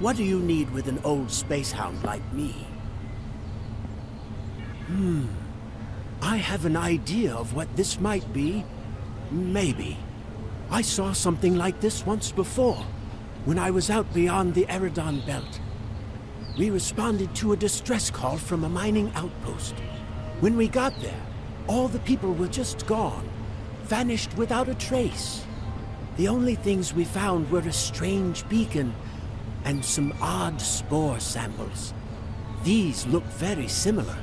S12: What do you need with an old space hound like me? I have an idea of what this might be. Maybe. I saw something like this once before, when I was out beyond the Eridon Belt. We responded to a distress call from a mining outpost. When we got there, all the people were just gone, vanished without a trace. The only things we found were a strange beacon and some odd spore samples. These look very similar.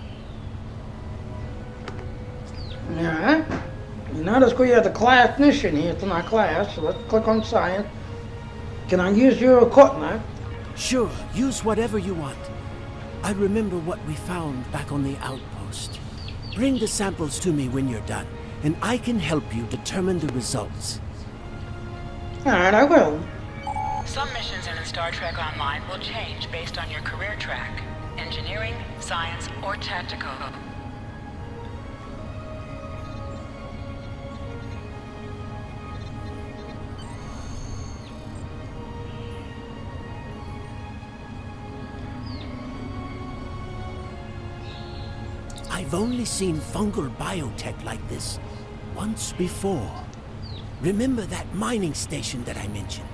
S1: Alright. You notice we have the class mission here. It's in our class, so let's click on science. Can I use your equipment?
S12: Sure, use whatever you want. I remember what we found back on the outpost. Bring the samples to me when you're done, and I can help you determine the results.
S1: Alright, I will.
S6: Some missions in Star Trek Online will change based on your career track. Engineering, science, or tactical.
S12: I've only seen fungal biotech like this once before. Remember that mining station that I mentioned?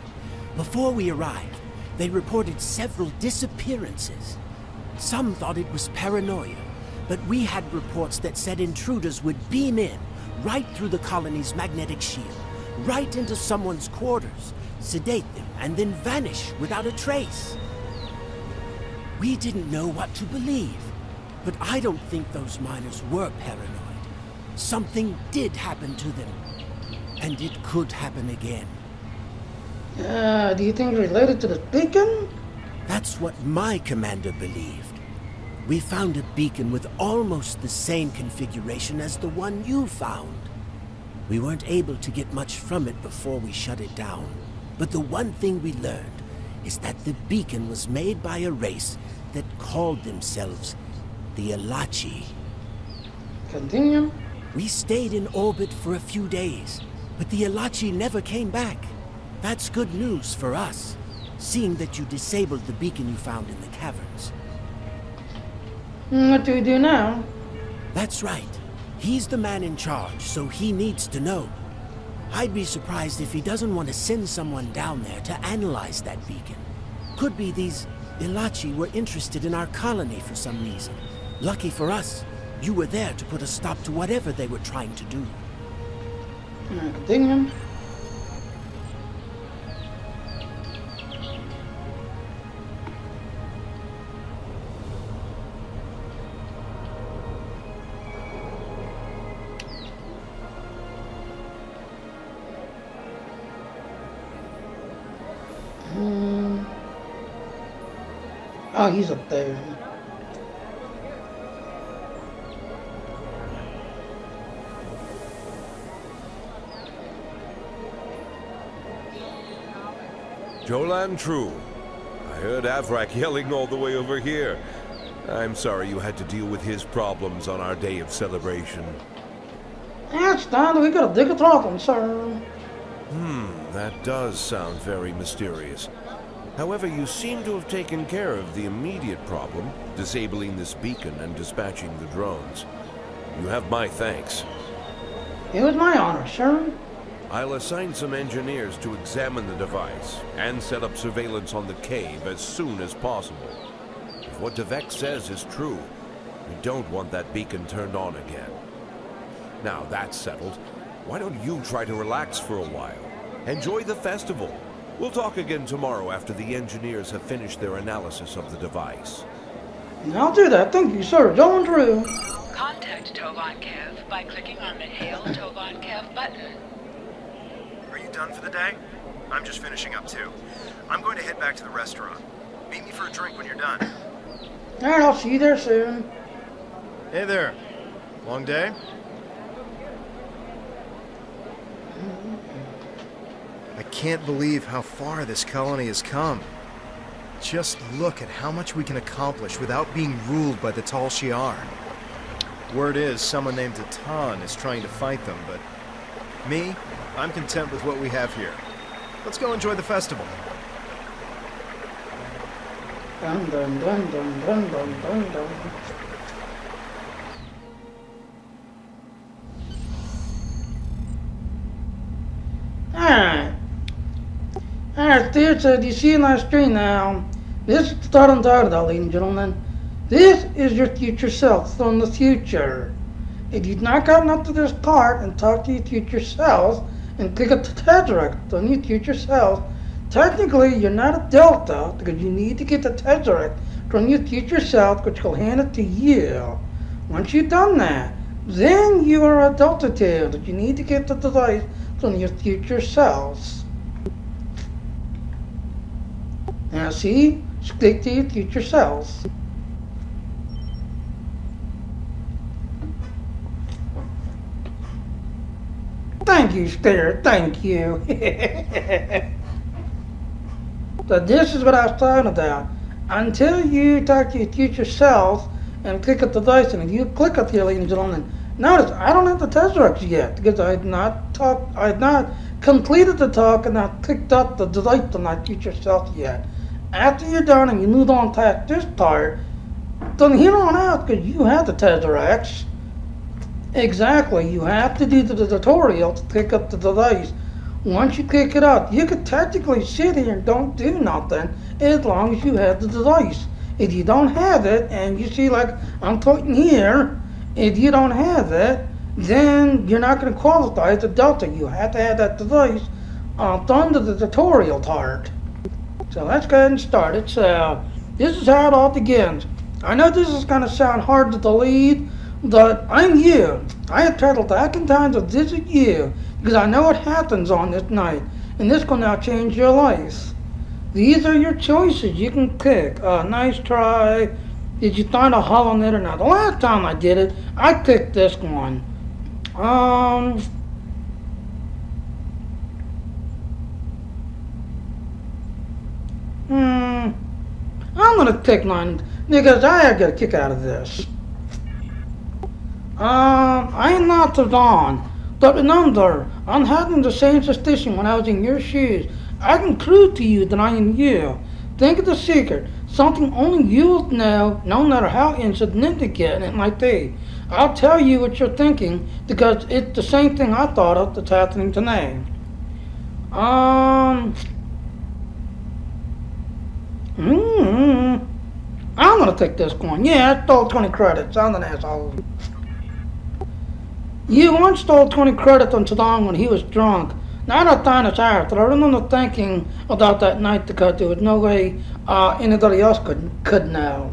S12: Before we arrived, they reported several disappearances. Some thought it was paranoia, but we had reports that said intruders would beam in right through the colony's magnetic shield, right into someone's quarters, sedate them, and then vanish without a trace. We didn't know what to believe. But I don't think those miners were paranoid. Something did happen to them. And it could happen again.
S1: Do you think related to the beacon?
S12: That's what my commander believed. We found a beacon with almost the same configuration as the one you found. We weren't able to get much from it before we shut it down. But the one thing we learned is that the beacon was made by a race that called themselves the Elachi.
S1: Continue.
S12: We stayed in orbit for a few days, but the Elachi never came back. That's good news for us, seeing that you disabled the beacon you found in the caverns.
S1: What do we do now?
S12: That's right. He's the man in charge, so he needs to know. I'd be surprised if he doesn't want to send someone down there to analyze that beacon. Could be these Elachi were interested in our colony for some reason. Lucky for us, you were there to put a stop to whatever they were trying to do.
S1: Continue. Oh, he's up there.
S4: Jolan True. I heard Avrak yelling all the way over here. I'm sorry you had to deal with his problems on our day of celebration.
S1: That's done. We got a bigger problem, sir.
S4: That does sound very mysterious. However, you seem to have taken care of the immediate problem, disabling this beacon and dispatching the drones. You have my thanks.
S1: It was my honor, sir.
S4: I'll assign some engineers to examine the device and set up surveillance on the cave as soon as possible. If what Devek says is true, we don't want that beacon turned on again. Now that's settled, why don't you try to relax for a while? Enjoy the festival. We'll talk again tomorrow after the engineers have finished their analysis of the device.
S1: I'll do that. Thank you, sir. Going through.
S6: Contact Tovan Kev by clicking on the Hail Tovan Kev button.
S5: Are you done for the day? I'm just finishing up too. I'm going to head back to the restaurant. Meet me for a drink when you're done.
S1: Alright, I'll see you there soon.
S5: Hey there. Long day? I can't believe how far this colony has come. Just look at how much we can accomplish without being ruled by the Tal Shiar. Word is, someone named Atan is trying to fight them, but me, I'm content with what we have here. Let's go enjoy the festival.
S1: Dun dun dun dun dun dun dun dun. Alright. Alright, dude, so do you see on our screen now? This is the start and title, ladies and gentlemen. This is your future self from the future. If you've not gotten up to this part and talked to your future self and click up the Tesseract on your future self, technically you're not a Delta because you need to get the Tesseract from your future self, which will hand it to you. Once you've done that, then you are a Delta 2 that you need to get the device from your future selves. Now see, stick to your future selves. Thank you, Stare, thank you. So this is what I was talking about. Until you talk to your future self and click at the dice, and if you click up here, ladies and gentlemen, notice I don't have the Tesseracts yet because I had not completed the talk and not clicked up the device on my future self yet. After you're done and you move on past this part, then here on out, because you have the Tesseracts. Exactly, you have to do the tutorial to pick up the device. Once you pick it up, you could technically sit here and don't do nothing as long as you have the device. If you don't have it, and you see like I'm putting here, if you don't have it, then you're not going to qualify as a Delta. You have to have that device done to the tutorial part. So let's go ahead and start it. So this is how it all begins. I know this is going to sound hard to delete, but I'm you. I have titled back in times of this is you, because I know what happens on this night, and this will now change your life. These are your choices you can pick. Nice try. Did you find a hollow net or not? The last time I did it, I picked this one. gonna take mine because I get a kick out of this. I am not the Dawn, but remember, I'm having the same suspicion when I was in your shoes. I can prove to you that I am you. Think of the secret, something only you will know, no matter how insignificant it might be. I'll tell you what you're thinking, because it's the same thing I thought of that's happening tonight. I'm gonna take this coin. Yeah, I stole 20 credits. I'm an asshole. You once stole 20 credits on Saddam when he was drunk. Now that time is out, but I remember thinking about that night because there was no way anybody else could know.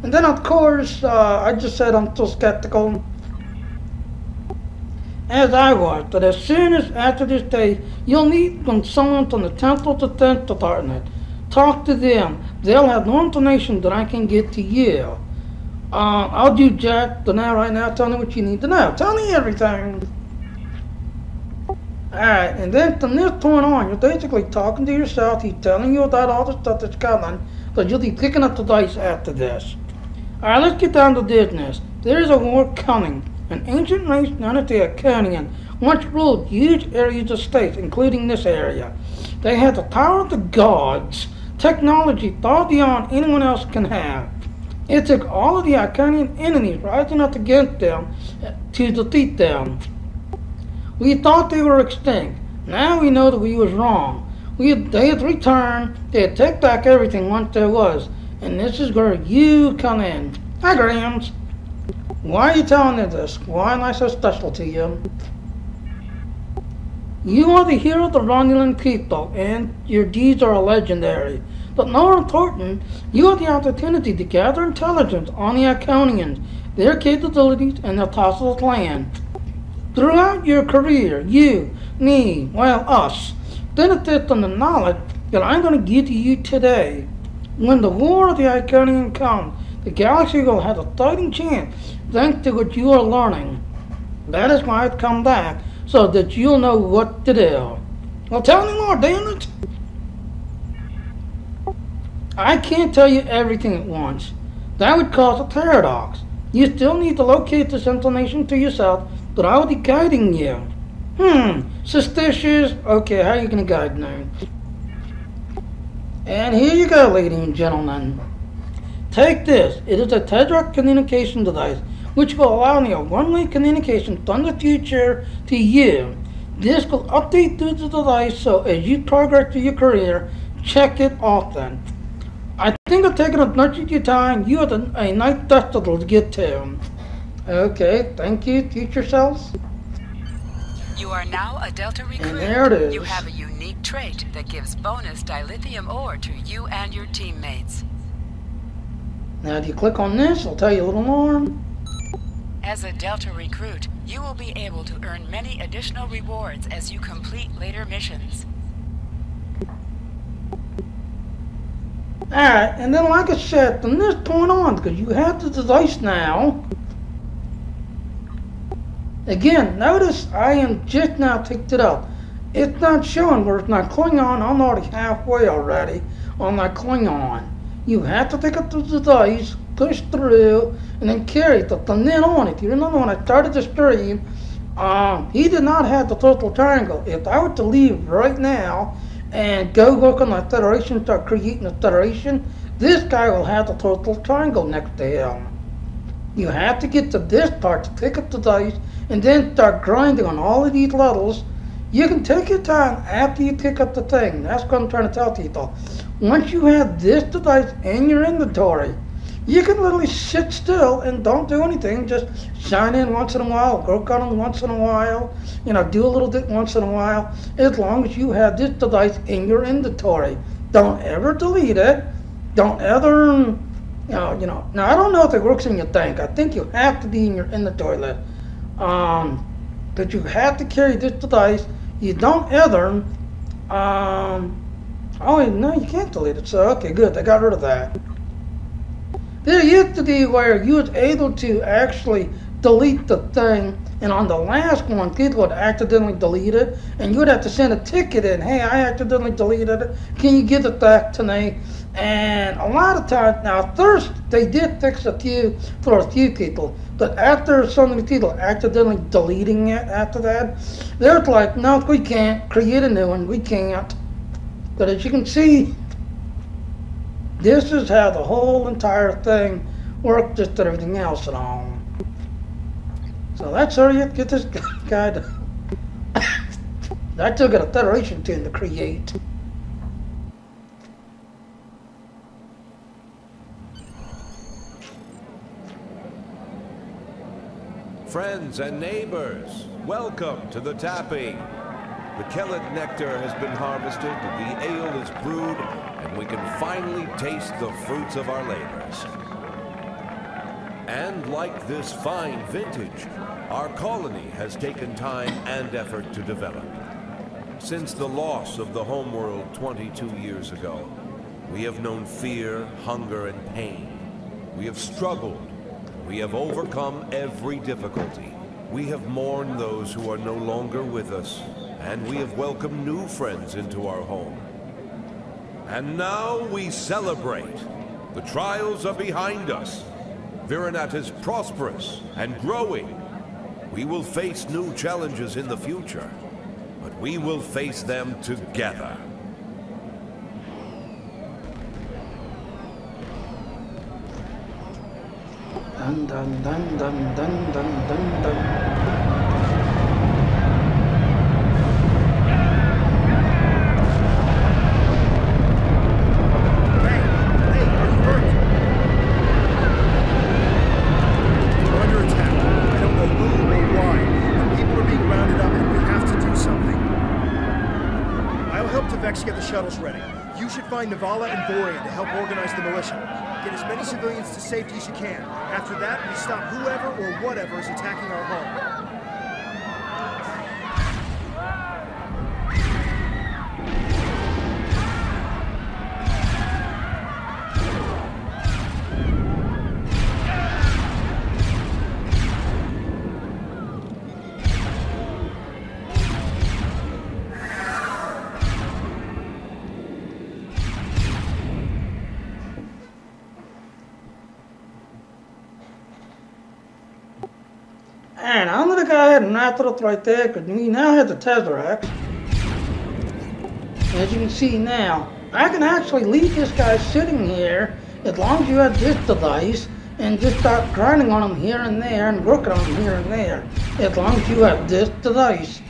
S1: And then of course, I just said I'm still skeptical. As I was, that as soon as after this day, you'll meet someone from the Temporal Defense Department. Talk to them. They'll have no information that I can get to you. I'll do Jack the now right now. Tell me what you need to know. Tell me everything. Alright, and then from this point on, you're basically talking to yourself. He's telling you about all the stuff that's coming, but you'll be picking up the dice after this. Alright, let's get down to business. There is a war coming. An ancient race known as the Iconian once ruled huge areas of space, including this area. They had the power of the gods, technology far beyond anyone else can have. It took all of the Iconian enemies rising up against them to defeat them. We thought they were extinct. Now we know that we was wrong. They had returned. They had taken back everything once there was. And this is where you come in. Hi, Grams. Why are you telling me this? Why am I so special to you? You are the hero of the Romulan people, and your deeds are legendary. But more important, you have the opportunity to gather intelligence on the Iconians, their capabilities, and their possible plan. Throughout your career, you, me, well, us, benefit from the knowledge that I'm going to give to you today. When the war of the Iconian comes, the galaxy will have a fighting chance thanks to what you are learning. That is why I've come back, so that you'll know what to do. Well, tell me more, damn it! I can't tell you everything at once. That would cause a paradox. You still need to locate this information to yourself, but I will be guiding you. Suspicious? Okay, how are you going to guide me? And here you go, ladies and gentlemen. Take this. It is a Tedrock communication device, which will allow me a one-way communication from the future to you. This will update through the device, so as you progress through your career, check it often. I think I've taken up much of your time. You have a night festival to get to. Okay, thank you, future selves.
S6: You are now a Delta recruit.
S1: And there it is.
S6: You have a unique trait that gives bonus dilithium ore to you and your teammates.
S1: Now if you click on this, I'll tell you a little more.
S6: As a Delta recruit, you will be able to earn many additional rewards as you complete later missions.
S1: Alright, and then like I said, from this point on, because you have the device now. Again, notice I am just now picked it up. It's not showing where it's not Klingon. I'm already halfway already on my Klingon. You have to pick up the device, push through, and then carry it. But from then on, if you remember when I started the stream, he did not have the total triangle. If I were to leave right now and go work on my Federation, start creating a Federation, this guy will have the total triangle next to him. You have to get to this part to pick up the dice and then start grinding on all of these levels. You can take your time after you pick up the thing. That's what I'm trying to tell people. Once you have this device in your inventory, you can literally sit still and don't do anything. Just shine in once in a while, work on them once in a while, do a little bit once in a while, as long as you have this device in your inventory. Don't ever delete it. Don't ever, now I don't know if it works in your tank. I think you have to be in your inventory list. But you have to carry this device. You don't ever, oh no, you can't delete it. So okay, good, I got rid of that. There used to be where you was able to actually delete the thing, and on the last one, people would accidentally delete it, and you would have to send a ticket in. Hey, I accidentally deleted it. Can you give it back to me? And a lot of times, now first they did fix a few for a few people, but after so many people accidentally deleting it after that, they're like, no, we can't create a new one. We can't. But as you can see, this is how the whole entire thing worked, just everything else and all. So that's how you get this guy to... I still got a Federation team to create.
S15: Friends and neighbors, welcome to the tapping. The Kellet nectar has been harvested, the ale is brewed, and we can finally taste the fruits of our labors. And like this fine vintage, our colony has taken time and effort to develop. Since the loss of the homeworld 22 years ago, we have known fear, hunger, and pain. We have struggled. We have overcome every difficulty. We have mourned those who are no longer with us, and we have welcomed new friends into our home. And now we celebrate. The trials are behind us. Virinat is prosperous and growing. We will face new challenges in the future, but we will face them together.
S1: Dun dun dun dun dun dun dun dun.
S5: Get the shuttles ready. You should find Navala and Vorian to help organize the militia. Get as many civilians to safety as you can. After that, we stop whoever or whatever is attacking our home.
S1: And I'm going to go ahead and wrap it up right there, because we now have the Tesseract. As you can see now, I can actually leave this guy sitting here as long as you have this device and just start grinding on him here and there and working on him here and there, as long as you have this device.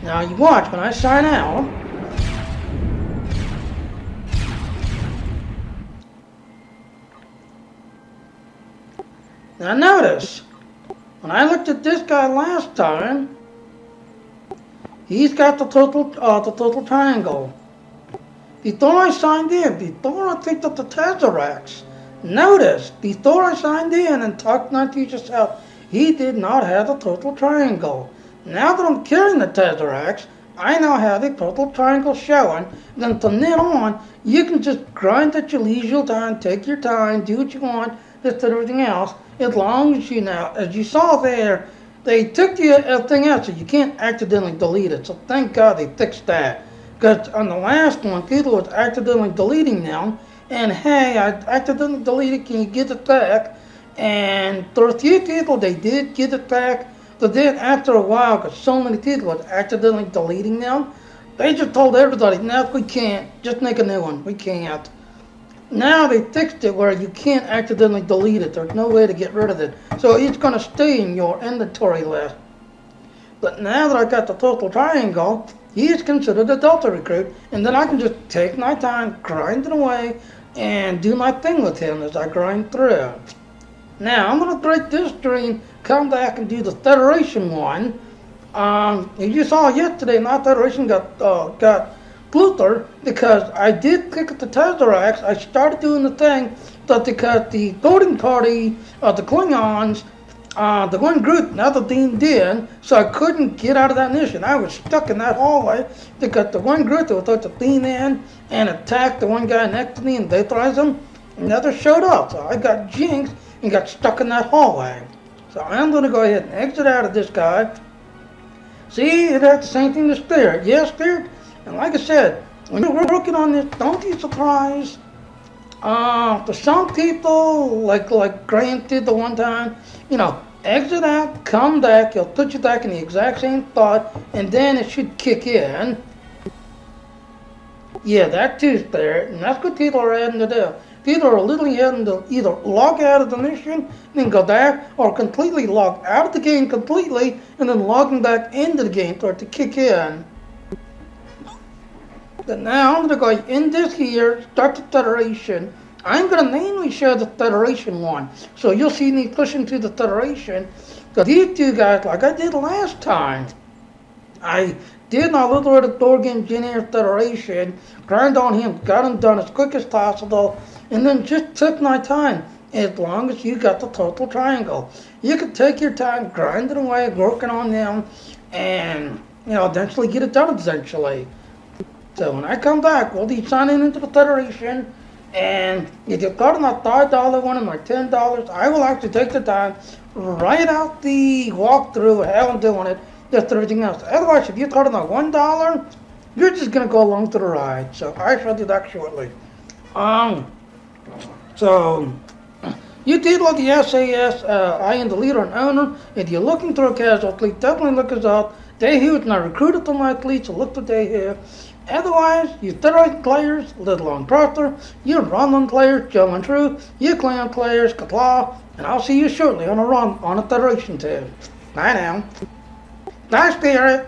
S1: Now you watch, when I sign out, now notice, when I looked at this guy last time, he's got the total triangle. Before I signed in, before I picked up the Tesseracts, notice, before I signed in and talked not to yourself, he did not have the total triangle. Now that I'm carrying the Tesseracts, I now have the total triangle showing. Then from then on, you can just grind at your leisure time, take your time, do what you want, just everything else. As long as you now, as you saw there, they took the thing out so you can't accidentally delete it. So thank God they fixed that. Because on the last one, people was accidentally deleting them. And hey, I accidentally deleted, can you get it back? And for a few people, they did get it back. But then after a while, because so many people was accidentally deleting them, they just told everybody, no, we can't. Just make a new one. We can't. Now they fixed it where you can't accidentally delete it. There's no way to get rid of it. So it's going to stay in your inventory list. But now that I got the total triangle, he is considered a Delta recruit. And then I can just take my time, grind it away, and do my thing with him as I grind through. Now I'm going to break this stream, come back and do the Federation one. You saw yesterday my Federation got Luther, because I did click at the Tesseracts, I started doing the thing, but because the voting party of the Klingons, the one group, now the Dean did, so I couldn't get out of that mission. I was stuck in that hallway because the one group that was supposed to lean in and attack the one guy next to me and vaporized him never showed up. So I got jinxed and got stuck in that hallway. So I'm going to go ahead and exit out of this guy. See, it has the same thing as Spirit. Yes, Spirit. And like I said, when you're working on this, don't be surprised. For some people, like Grant did the one time, you know, exit out, come back, you'll put you back in the exact same spot, and then it should kick in. Yeah, that too, Spirit, and that's what people are having to do. People are literally having to either log out of the mission, then go back, or completely log out of the game completely, and then logging back into the game for it to kick in. But now I'm going to go in this here, start the Federation. I'm going to mainly show the Federation one. So you'll see me pushing to the Federation. Because these two guys, like I did last time, I did my little bit of Dorg Engineer Federation, grind on him, got him done as quick as possible, and then just took my time, as long as you got the total triangle. You could take your time, grinding away, working on them, and, you know, eventually get it done eventually. So when I come back, we'll be signing into the Federation, and if you've got my $5 one and my $10, I will actually take the time, write out the walkthrough of how I'm doing it, just everything else. Otherwise, if you've got my $1, you're just going to go along to the ride. So I shall do that shortly. So you did look the SAS, I am the leader and owner. If you're looking through a casual fleet, definitely look us up. They here and I recruited to my fleet, so look what they here. Otherwise, you Federation players, Little on Proctor, you Romulan players, Joe and True, you Clan players, Katla, and I'll see you shortly on a run on a Federation team. Bye now. Bye, Spirit.